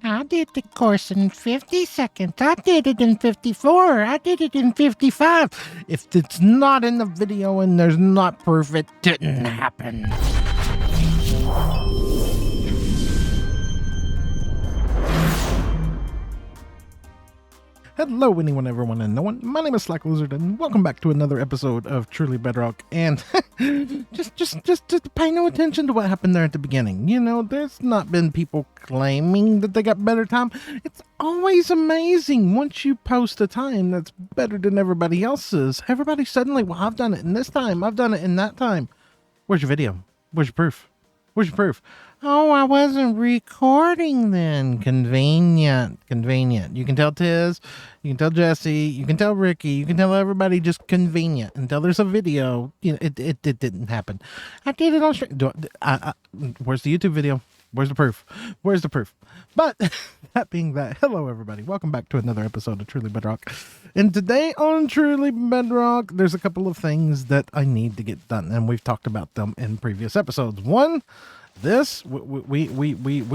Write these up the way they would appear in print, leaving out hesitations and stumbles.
I did the course in 50 seconds. I did it in 54. I did it in 55. If it's not in the video and there's not proof, it didn't happen. Hello, anyone, everyone, and no one. My name is SlackLizard, and welcome back to another episode of Truly Bedrock. And just pay no attention to what happened there at the beginning. You know, there's not been people claiming that they got better time. It's always amazing once you post a time that's better than everybody else's. Everybody suddenly, well, I've done it in this time. I've done it in that time. Where's your video? Where's your proof? Where's your proof? Oh, I wasn't recording then. Convenient. You can tell Tiz, you can tell Jesse, you can tell Ricky, you can tell everybody, just convenient. Until there's a video, you know, it didn't happen. I did it on stream. Where's the YouTube video? Where's the proof? Where's the proof? But that being that, hello everybody. Welcome back to another episode of Truly Bedrock. And today on Truly Bedrock, there's a couple of things that I need to get done, and we've talked about them in previous episodes. One, we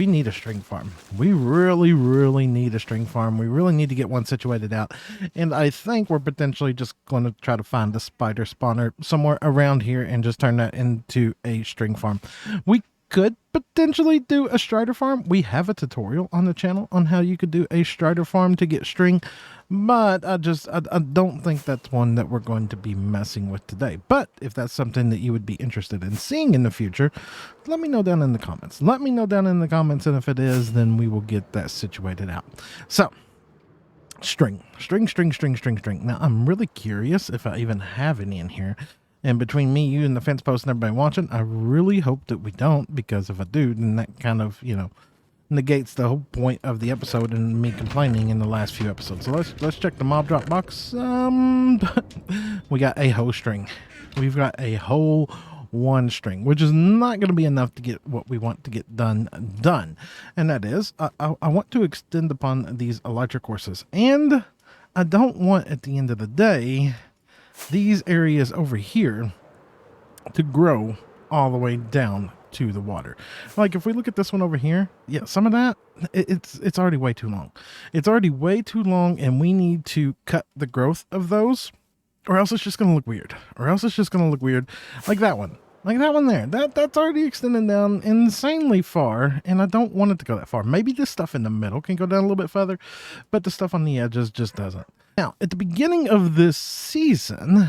need a string farm. We really need a string farm. We really need to get one situated out. And I think we're potentially just going to try to find a spider spawner somewhere around here and just turn that into a string farm. We could potentially do a strider farm. We have a tutorial on the channel on how you could do a strider farm to get string, but I don't think that's one that we're going to be messing with today. But if that's something that you would be interested in seeing in the future, let me know down in the comments. Let me know down in the comments, and if it is, then we will get that situated out. So string. Now I'm really curious if I even have any in here. And between me, you, and the fence post and everybody watching, I really hope that we don't, because if I do, then that kind of, you know, negates the whole point of the episode and me complaining in the last few episodes. So let's check the mob drop box. We got a whole string. We've got a whole one string, which is not going to be enough to get what we want to get done. And that is, I want to extend upon these electric courses. And I don't want, at the end of the day, these areas over here to grow all the way down to the water. Like if we look at this one over here, yeah, some of that, it's already way too long. It's already way too long, and we need to cut the growth of those, or else it's just going to look weird. Like that one. Like that one there. That's already extending down insanely far, and I don't want it to go that far. Maybe the stuff in the middle can go down a little bit further, but the stuff on the edges just doesn't. Now, at the beginning of this season,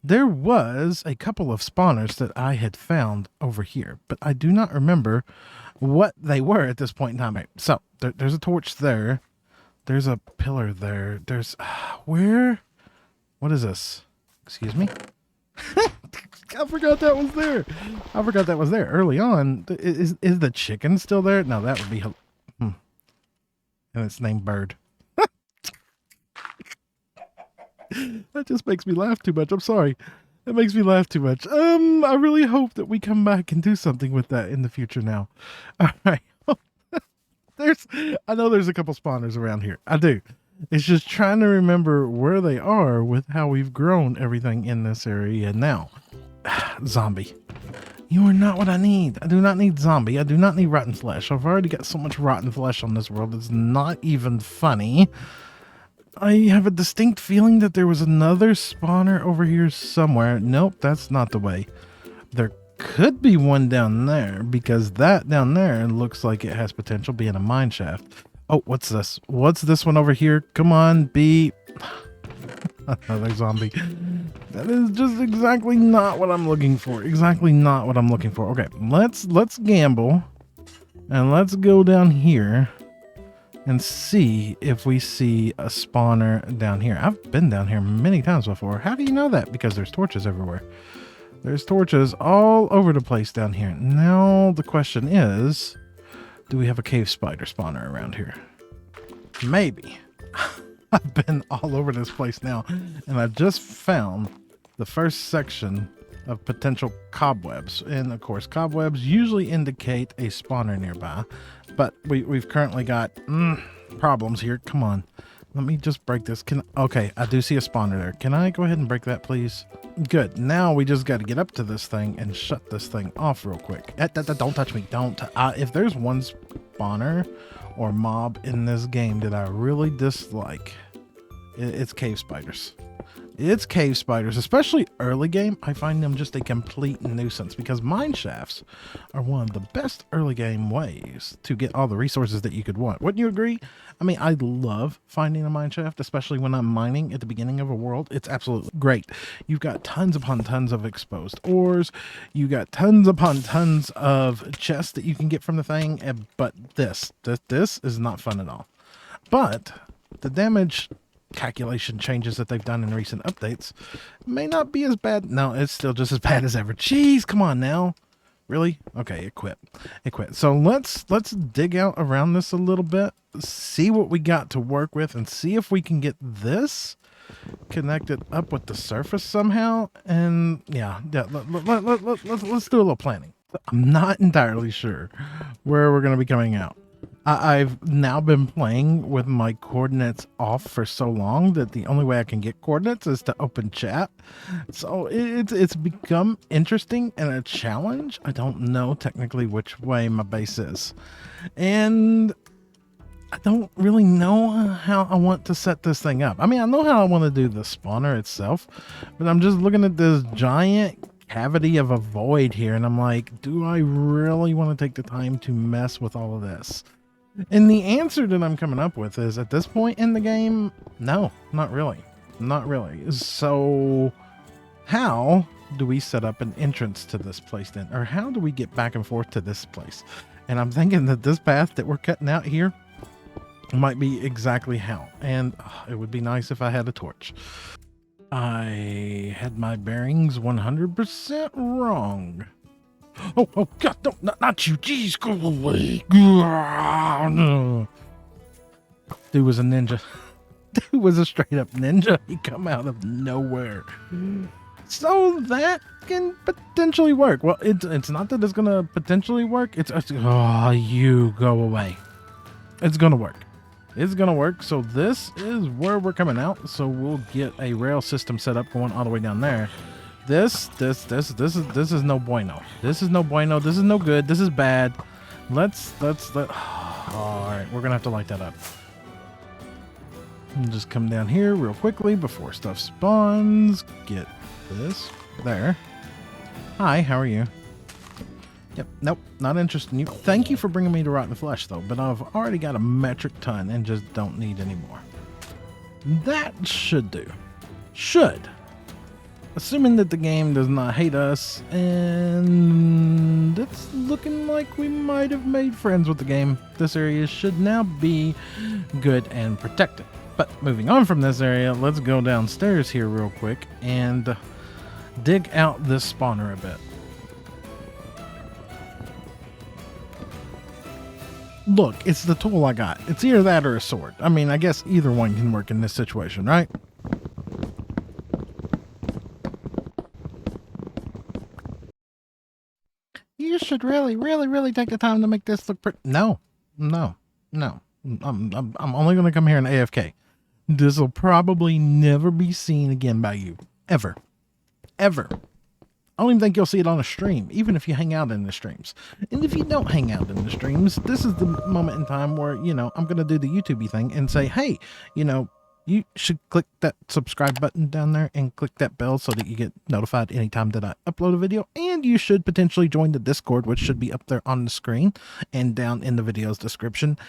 there was a couple of spawners that I had found over here, but I do not remember what they were at this point in time. Right, so there's a torch there. There's a pillar there. There's where? What is this? Excuse me. I forgot that was there early on. Is the chicken still there? No, that would be. And it's named Bird. That just makes me laugh too much. I'm sorry. That makes me laugh too much. I really hope that we come back and do something with that in the future now. All right. I know there's a couple spawners around here. I do. It's just trying to remember where they are with how we've grown everything in this area now. Zombie. You are not what I need. I do not need zombie. I do not need rotten flesh. I've already got so much rotten flesh on this world. It's not even funny. I have a distinct feeling that there was another spawner over here somewhere. Nope, that's not the way. There could be one down there, because that down there looks like it has potential being a mine shaft. Oh, what's this? What's this one over here? Come on, be another zombie. That is just exactly not what I'm looking for. Okay, let's gamble, and let's go down here and see if we see a spawner down here. I've been down here many times before. How do you know that? Because there's torches everywhere. There's torches all over the place down here. Now the question is, do we have a cave spider spawner around here? Maybe. I've been all over this place now, and I just found the first section of potential cobwebs. And of course, cobwebs usually indicate a spawner nearby, but we've currently got problems here. Come on, let me just break this. Okay, I do see a spawner there. Can I go ahead and break that, please? Good. Now we just got to get up to this thing and shut this thing off real quick. Don't touch me. Don't. If there's one spawner or mob in this game that I really dislike, it's cave spiders. It's cave spiders, especially early game. I find them just a complete nuisance because mine shafts are one of the best early game ways to get all the resources that you could want. Wouldn't you agree? I mean, I love finding a mine shaft, especially when I'm mining at the beginning of a world. It's absolutely great. You've got tons upon tons of exposed ores. You got tons upon tons of chests that you can get from the thing. But this is not fun at all. But the damage calculation changes that they've done in recent updates may not be as bad. No, it's still just as bad as ever. Jeez, come on now. Really? Okay, it quit. So let's dig out around this a little bit, see what we got to work with, and see if we can get this connected up with the surface somehow. And yeah, let's do a little planning. I'm not entirely sure where we're going to be coming out. I've now been playing with my coordinates off for so long that the only way I can get coordinates is to open chat. So it's become interesting and a challenge. I don't know technically which way my base is. And I don't really know how I want to set this thing up. I mean, I know how I want to do the spawner itself, but I'm just looking at this giant cavity of a void here and I'm like, do I really want to take the time to mess with all of this? And the answer that I'm coming up with is, at this point in the game, no, not really. Not really. So how do we set up an entrance to this place then? Or how do we get back and forth to this place? And I'm thinking that this path that we're cutting out here might be exactly how. And it would be nice if I had a torch. I had my bearings 100% wrong. Oh, God, no, not you. Jeez, go away. No. Dude was a ninja. Dude was a straight up ninja. He come out of nowhere. So that can potentially work. Well, it's not that it's going to potentially work. Oh, you go away. It's going to work. It's going to work. So this is where we're coming out. So we'll get a rail system set up going all the way down there. This is no bueno. This is no bueno. This is no good. This is bad. Let's all right, we're gonna have to light that up. And just come down here real quickly before stuff spawns. Get this there. Hi, how are you? Yep, nope, not interested in you. Thank you for bringing me to Rotten Flesh though, but I've already got a metric ton and just don't need any more. That should do. Should. Assuming that the game does not hate us, and it's looking like we might have made friends with the game. This area should now be good and protected. But moving on from this area, let's go downstairs here real quick and dig out this spawner a bit. Look, it's the tool I got. It's either that or a sword. I mean, I guess either one can work in this situation, right? You should really take the time to make this look pretty. No. I'm only going to come here and AFK. This will probably never be seen again by you. Ever. I don't even think you'll see it on a stream, even if you hang out in the streams. And if you don't hang out in the streams, this is the moment in time where, I'm going to do the YouTube-y thing and say, hey, you should click that subscribe button down there and click that bell so that you get notified anytime that I upload a video. And you should potentially join the Discord, which should be up there on the screen and down in the video's description.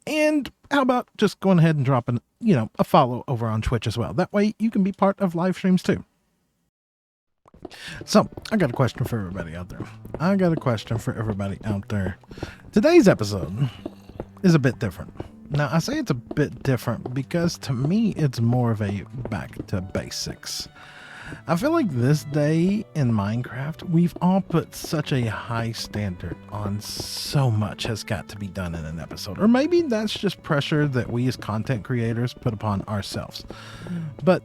And how about just going ahead and dropping, a follow over on Twitch as well. That way you can be part of live streams too. So, I got a question for everybody out there. Today's episode is a bit different. Now, I say it's a bit different because to me, it's more of a back to basics. I feel like this day in Minecraft, we've all put such a high standard on so much has got to be done in an episode. Or maybe that's just pressure that we as content creators put upon ourselves. But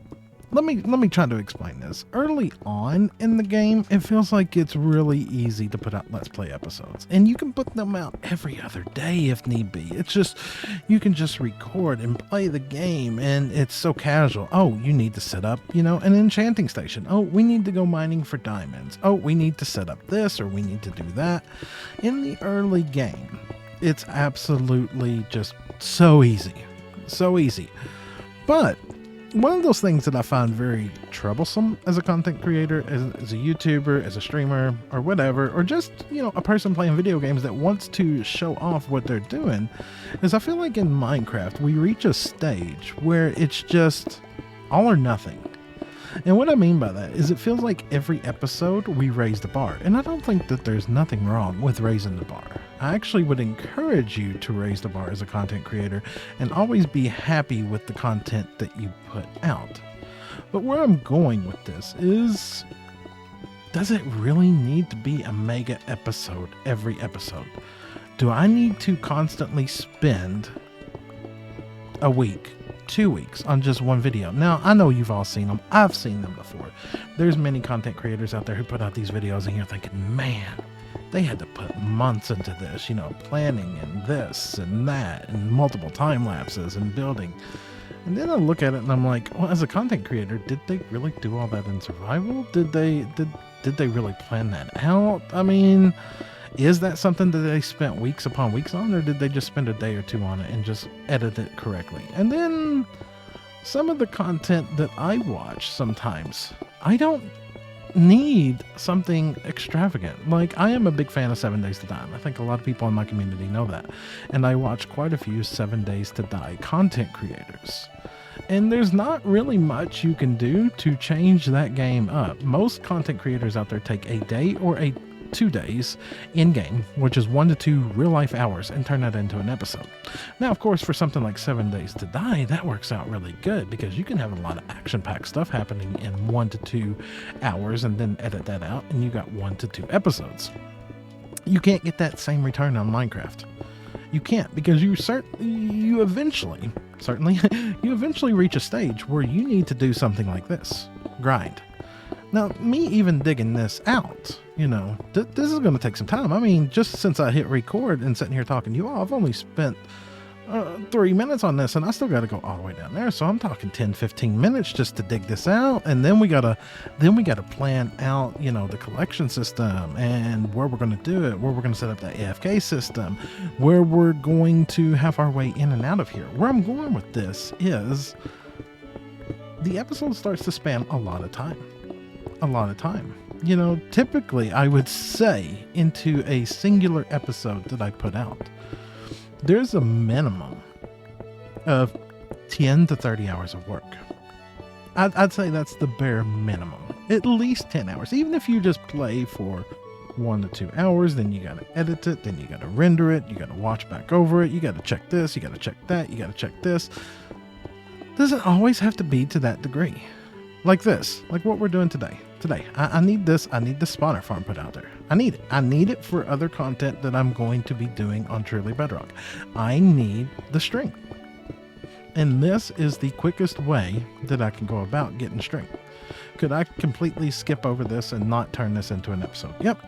let me try to explain this. Early on in the game, it feels like it's really easy to put out Let's Play episodes. And you can put them out every other day if need be. It's just, you can just record and play the game and it's so casual. Oh, you need to set up, an enchanting station. Oh, we need to go mining for diamonds. Oh, we need to set up this or we need to do that. In the early game, It's absolutely just so easy. So easy. But one of those things that I find very troublesome as a content creator, as a YouTuber, as a streamer, or whatever, or just, you know, a person playing video games that wants to show off what they're doing, is I feel like in Minecraft, we reach a stage where it's just all or nothing. And what I mean by that is it feels like every episode we raise the bar. And I don't think that there's nothing wrong with raising the bar. I actually would encourage you to raise the bar as a content creator and always be happy with the content that you put out. But where I'm going with this is, does it really need to be a mega episode every episode? Do I need to constantly spend a week, 2 weeks on just one video? Now, I know you've all seen them. I've seen them before. There's many content creators out there who put out these videos and you're thinking, man, they had to put months into this, you know, planning and this and that and multiple time lapses and building. And then I look at it and I'm like, well, as a content creator, did they really do all that in survival? Did they really plan that out? I mean, is that something that they spent weeks upon weeks on, or did they just spend a day or two on it and just edit it correctly? And then some of the content that I watch sometimes, I don't need something extravagant. Like, I am a big fan of 7 Days to Die. I think a lot of people in my community know that. And I watch quite a few 7 Days to Die content creators. And there's not really much you can do to change that game up. Most content creators out there take a day or 2 days in game, which is 1 to 2 real life hours, and turn that into an episode. Now, of course, for something like 7 Days to Die, that works out really good because you can have a lot of action-packed stuff happening in 1 to 2 hours and then edit that out, and you got 1 to 2 episodes. You can't get that same return on Minecraft. You can't, because you eventually reach a stage where you need to do something like this: grind. Now, me even digging this out, you know, this is going to take some time. I mean, just since I hit record and sitting here talking to you all, I've only spent 3 minutes on this, and I still got to go all the way down there. So I'm talking 10, 15 minutes just to dig this out. And then we got to plan out, you know, the collection system and where we're going to do it, where we're going to set up that AFK system, where we're going to have our way in and out of here. Where I'm going with this is the episode starts to span a lot of time. You know, typically I would say into a singular episode that I put out, there's a minimum of 10 to 30 hours of work. I'd say that's the bare minimum. At least 10 hours. Even if you just play for 1 to 2 hours, then you got to edit it, then you got to render it, you got to watch back over it, you got to check this, you got to check that, you got to check this. Doesn't always have to be to that degree. Like this, like what we're doing today. I need this. I need the spawner farm put out there. I need it. I need it for other content that I'm going to be doing on Truly Bedrock. I need the strength. And this is the quickest way that I can go about getting strength. Could I completely skip over this and not turn this into an episode? Yep.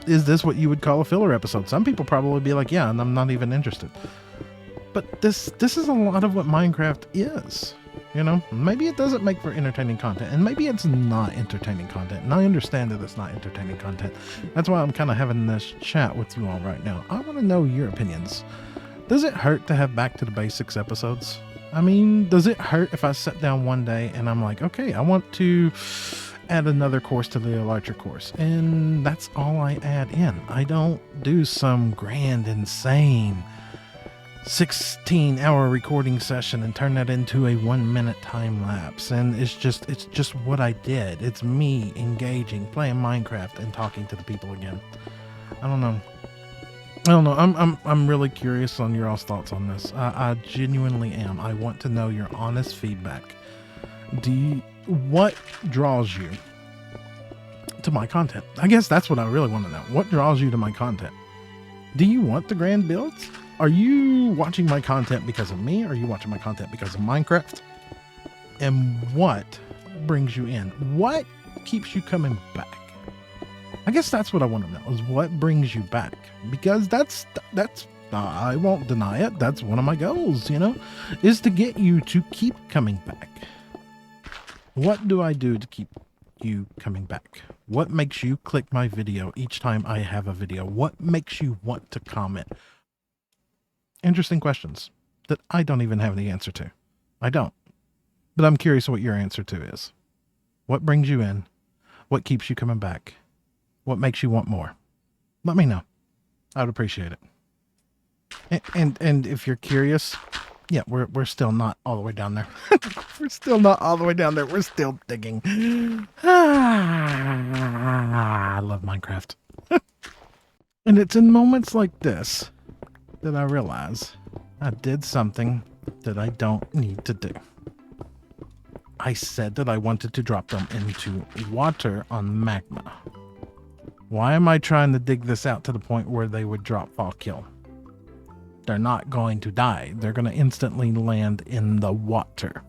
Is this what you would call a filler episode? Some people probably be like, yeah, and I'm not even interested. But this is a lot of what Minecraft is. You know, maybe it doesn't make for entertaining content, and maybe it's not entertaining content, and I understand that it's not entertaining content. That's why I'm kind of having this chat with you all right now. I want to know your opinions. Does it hurt to have back to the basics episodes? I mean, does it hurt if I sit down one day and I'm like, okay, I want to add another course to the electric course, and that's all I add in? I don't do some grand, insane 16-hour recording session and turn that into a 1-minute time lapse, and it's just what I did. It's me engaging, playing Minecraft, and talking to the people again. I don't know. I'm really curious on your all's thoughts on this. I genuinely am. I want to know your honest feedback. What draws you to my content? I guess that's what I really want to know. What draws you to my content? Do you want the grand builds? Are you watching my content because of me? Are you watching my content because of Minecraft? And what brings you in? What keeps you coming back? I guess that's what I want to know, is what brings you back? Because that's I won't deny it. That's one of my goals, you know, is to get you to keep coming back. What do I do to keep you coming back? What makes you click my video each time I have a video? What makes you want to comment? Interesting questions that I don't even have the answer to. I don't. But I'm curious what your answer to is. What brings you in? What keeps you coming back? What makes you want more? Let me know. I would appreciate it. And if you're curious, yeah, we're still not all the way down there. We're still not all the way down there. We're still digging. I love Minecraft. And it's in moments like this that I realize I did something that I don't need to do. I said that I wanted to drop them into water on magma. Why am I trying to dig this out to the point where they would drop fall kill? They're not going to die. They're going to instantly land in the water.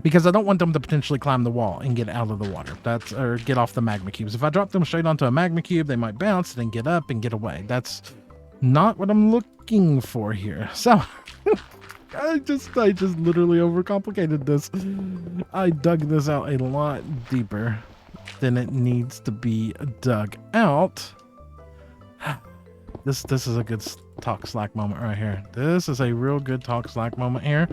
Because I don't want them to potentially climb the wall and get out of the water. Or get off the magma cubes. If I drop them straight onto a magma cube, they might bounce, then get up and get away. That's not what I'm looking for here. So, I just literally overcomplicated this. I dug this out a lot deeper than it needs to be dug out. This is a good talk slack moment right here. This is a real good talk slack moment here.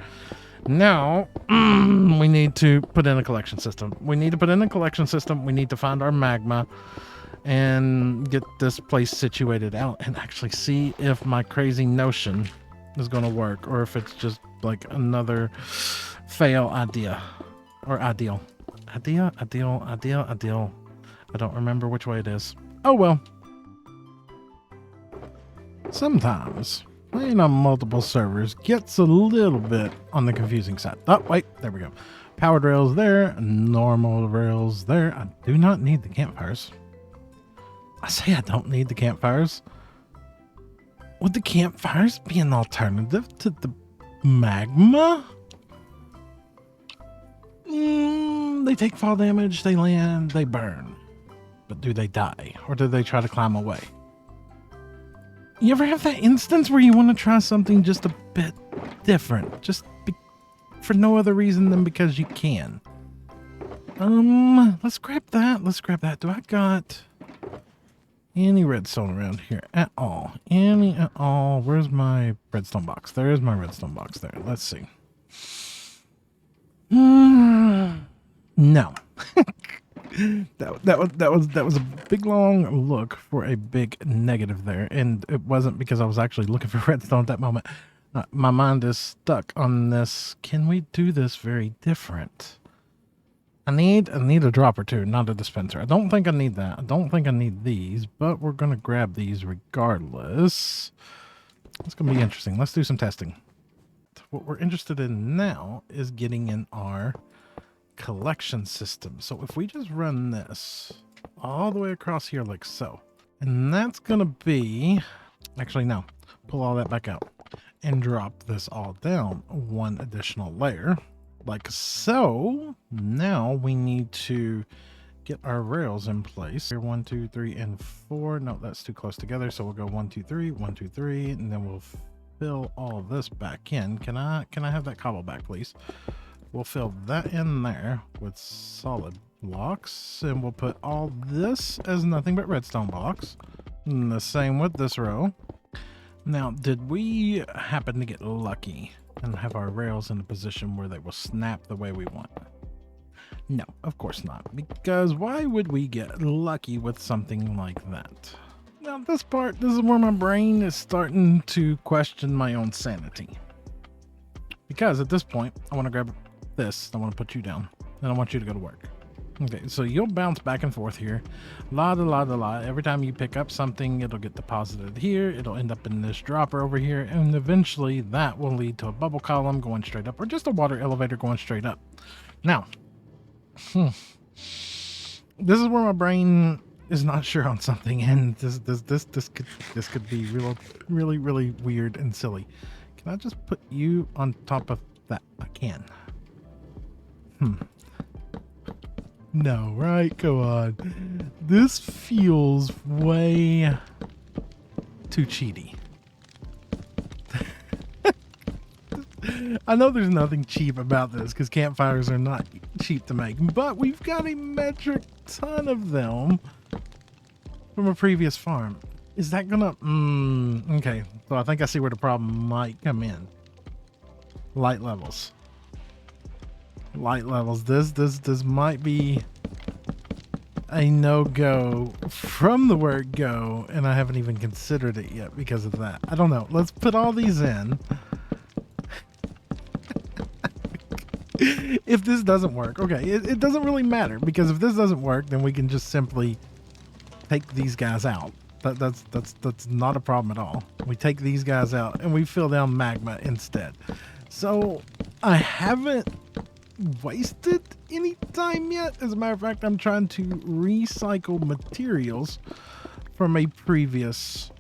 Now, we need to put in a collection system. We need to find our magma and get this place situated out and actually see if my crazy notion is going to work or if it's just like another fail idea or ideal. Ideal. I don't remember which way it is. Oh well. Sometimes playing on multiple servers gets a little bit on the confusing side. Oh, wait, there we go. Powered rails there, normal rails there. I do not need the campfires. I say I don't need the campfires. Would the campfires be an alternative to the magma? They take fall damage, they land, they burn. But do they die? Or do they try to climb away? You ever have that instance where you want to try something just a bit different? For no other reason than because you can. Let's grab that. Do I got any redstone around here at all? Any at all? Where's my redstone box? There is my redstone box there. Let's see. No. that was a big long look for a big negative there, and it wasn't because I was actually looking for redstone at that moment. My mind is stuck on this. Can we do this very different? I need a drop or two, not a dispenser. I don't think I need that. I don't think I need these, but we're gonna grab these regardless. It's gonna be interesting. Let's do some testing. What we're interested in now is getting in our collection system. So if we just run this all the way across here like so, and that's gonna be, actually no, pull all that back out and drop this all down one additional layer like so. Now we need to get our rails in place here. 1, 2, 3, and 4. No, that's too close together, so we'll go 1, 2, 3, 1, 2, 3, and then we'll fill all of this back in. Can I have that cobble back, please? We'll fill that in there with solid blocks, and we'll put all this as nothing but redstone blocks. And the same with this row. Now, did we happen to get lucky and have our rails in a position where they will snap the way we want? No, of course not, because why would we get lucky with something like that? Now, this is where my brain is starting to question my own sanity. Because at this point, I want to grab this, I want to put you down, and I want you to go to work. Okay, so you'll bounce back and forth here. La. Every time you pick up something, it'll get deposited here. It'll end up in this dropper over here, and eventually that will lead to a bubble column going straight up, or just a water elevator going straight up. Now, this is where my brain is not sure on something, and this could be really weird and silly. Can I just put you on top of that? I can. No, right? Go on. This feels way too cheaty. I know there's nothing cheap about this because campfires are not cheap to make, but we've got a metric ton of them from a previous farm. Is that gonna, okay. So I think I see where the problem might come in. Light levels. Light levels. This might be a no-go from the word go, and I haven't even considered it yet because of that. I don't know. Let's put all these in. If this doesn't work, okay, it doesn't really matter, because if this doesn't work, then we can just simply take these guys out. That's not a problem at all. We take these guys out and we fill down magma instead. So I haven't wasted any time yet. As a matter of fact, I'm trying to recycle materials from a previous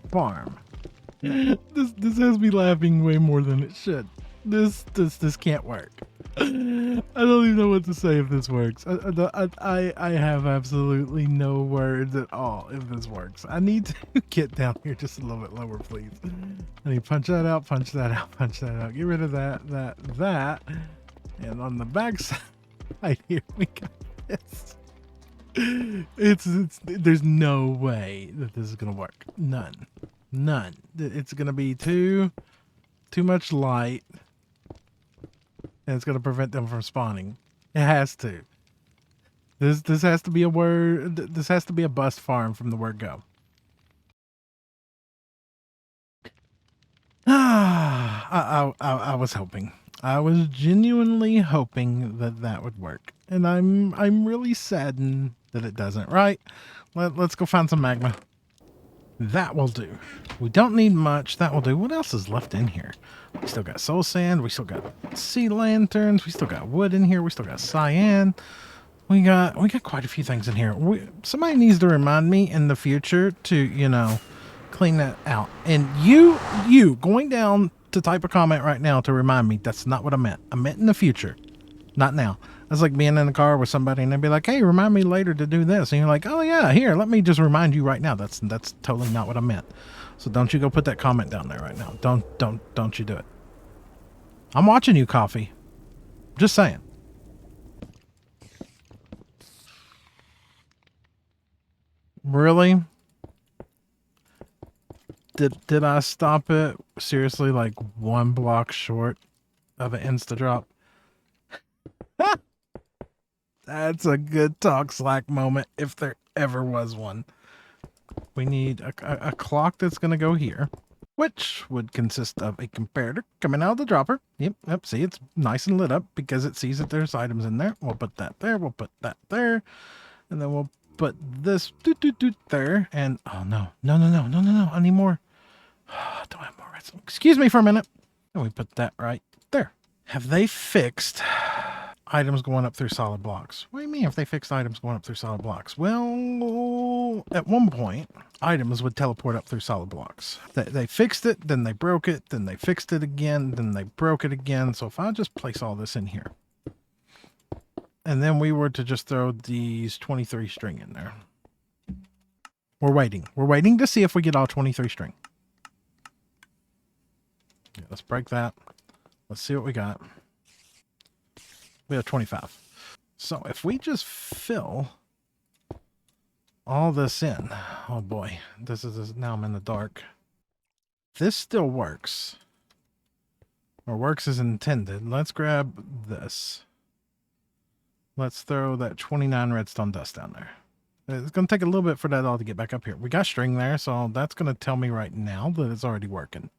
farm. This has me laughing way more than it should. This can't work. I don't even know what to say if this works. I have absolutely no words at all if this works. I need to get down here just a little bit lower, please. I need to punch that out, punch that out, punch that out. Get rid of that. And on the back side here, we got this. There's no way that this is gonna work. None. It's gonna be too much light. And it's going to prevent them from spawning. It has to. This has to be a word. This has to be a bust farm from the word go. I was hoping. I was genuinely hoping that would work, and I'm really saddened that it doesn't. Right? Let's go find some magma. That will do. We don't need much. That will do. What else is left in here? We still got soul sand. We still got sea lanterns. We still got wood in here. We still got cyan. We got quite a few things in here. Somebody needs to remind me in the future to, you know, clean that out. And you going down to type a comment right now to remind me. That's not what I meant. I meant in the future, not now. That's like being in the car with somebody and they'd be like, hey, remind me later to do this. And you're like, oh yeah, here, let me just remind you right now. That's totally not what I meant. So don't you go put that comment down there right now. Don't you do it. I'm watching you, Coffee. Just saying. Really? Did I stop it seriously like one block short of an insta drop? That's a good talk Slack moment if there ever was one. We need a clock that's going to go here, which would consist of a comparator coming out of the dropper. Yep, see, it's nice and lit up because it sees that there's items in there. We'll put that there, we'll put that there, and then we'll put this there. And oh no, I need more. Don't have more redstone. Excuse me for a minute. And we put that right there. Have they fixed items going up through solid blocks? What do you mean if they fixed items going up through solid blocks? Well, at one point, items would teleport up through solid blocks. They fixed it, then they broke it, then they fixed it again, then they broke it again. So if I just place all this in here, and then we were to just throw these 23 string in there. We're waiting to see if we get all 23 string. Yeah, let's break that. Let's see what we got. We have 25. So if we just fill all this in, oh boy, this is now I'm in the dark. This still works, or works as intended. Let's grab this. Let's throw that 29 redstone dust down there. It's going to take a little bit for that all to get back up here. We got string there, so that's going to tell me right now that it's already working,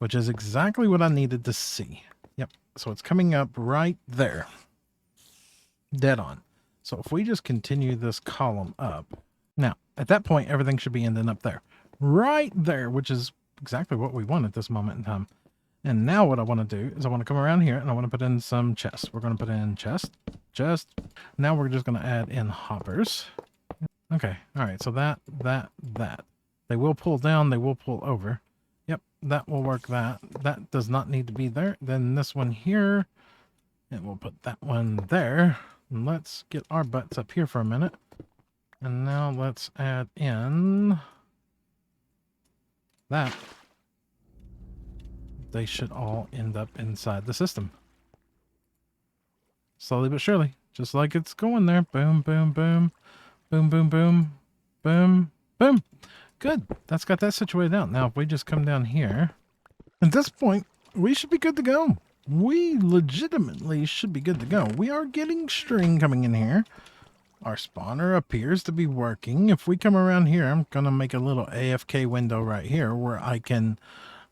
which is exactly what I needed to see. Yep, so it's coming up right there. Dead on. So if we just continue this column up, now at that point everything should be ending up there. Right there, which is exactly what we want at this moment in time. And now what I want to do is I want to come around here and I want to put in some chests. We're going to put in chest. Now we're just going to add in hoppers. Okay, all right, so that. They will pull down, they will pull over. Yep, that will work that. That does not need to be there. Then this one here, and we'll put that one there. And let's get our butts up here for a minute. And now let's add in that. They should all end up inside the system. Slowly but surely, just like it's going there. Boom, boom, boom. Boom, boom, boom. Boom, boom. Good. That's got that situated out. Now, if we just come down here, at this point, we should be good to go. We legitimately should be good to go. We are getting string coming in here. Our spawner appears to be working. If we come around here, I'm going to make a little AFK window right here where I can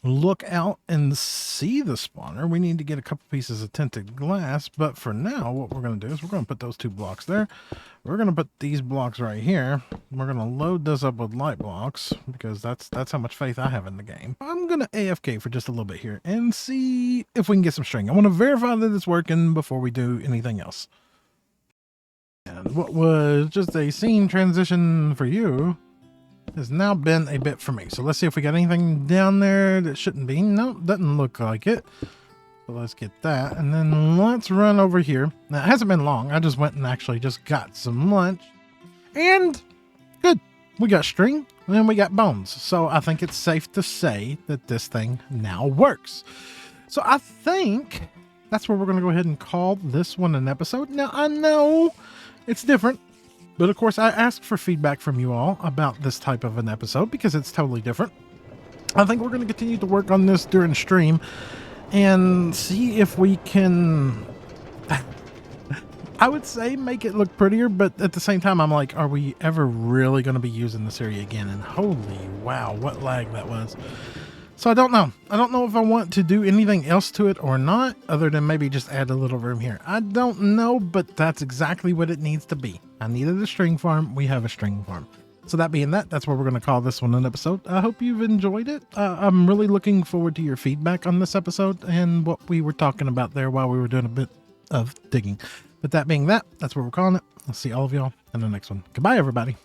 look out and see the spawner. We need to get a couple pieces of tinted glass, but for now, what we're going to do is we're going to put those 2 blocks there. We're going to put these blocks right here. We're going to load this up with light blocks because that's how much faith I have in the game. I'm going to AFK for just a little bit here and see if we can get some string. I want to verify that it's working before we do anything else. And what was just a scene transition for you has now been a bit for me. So let's see if we got anything down there that shouldn't be. No, doesn't look like it. So let's get that. And then let's run over here. Now, it hasn't been long. I just went and actually just got some lunch. And good. We got string and we got bones. So I think it's safe to say that this thing now works. So I think that's where we're going to go ahead and call this one an episode. Now, I know it's different. But of course, I asked for feedback from you all about this type of an episode because it's totally different. I think we're going to continue to work on this during stream and see if we can, I would say, make it look prettier. But at the same time, I'm like, are we ever really going to be using this area again? And holy wow, what lag that was. So I don't know. I don't know if I want to do anything else to it or not, other than maybe just add a little room here. I don't know, but that's exactly what it needs to be. I needed a string farm. We have a string farm. So that being that, that's what we're going to call this one an episode. I hope you've enjoyed it. I'm really looking forward to your feedback on this episode and what we were talking about there while we were doing a bit of digging. But that being that, that's what we're calling it. I'll see all of y'all in the next one. Goodbye, everybody.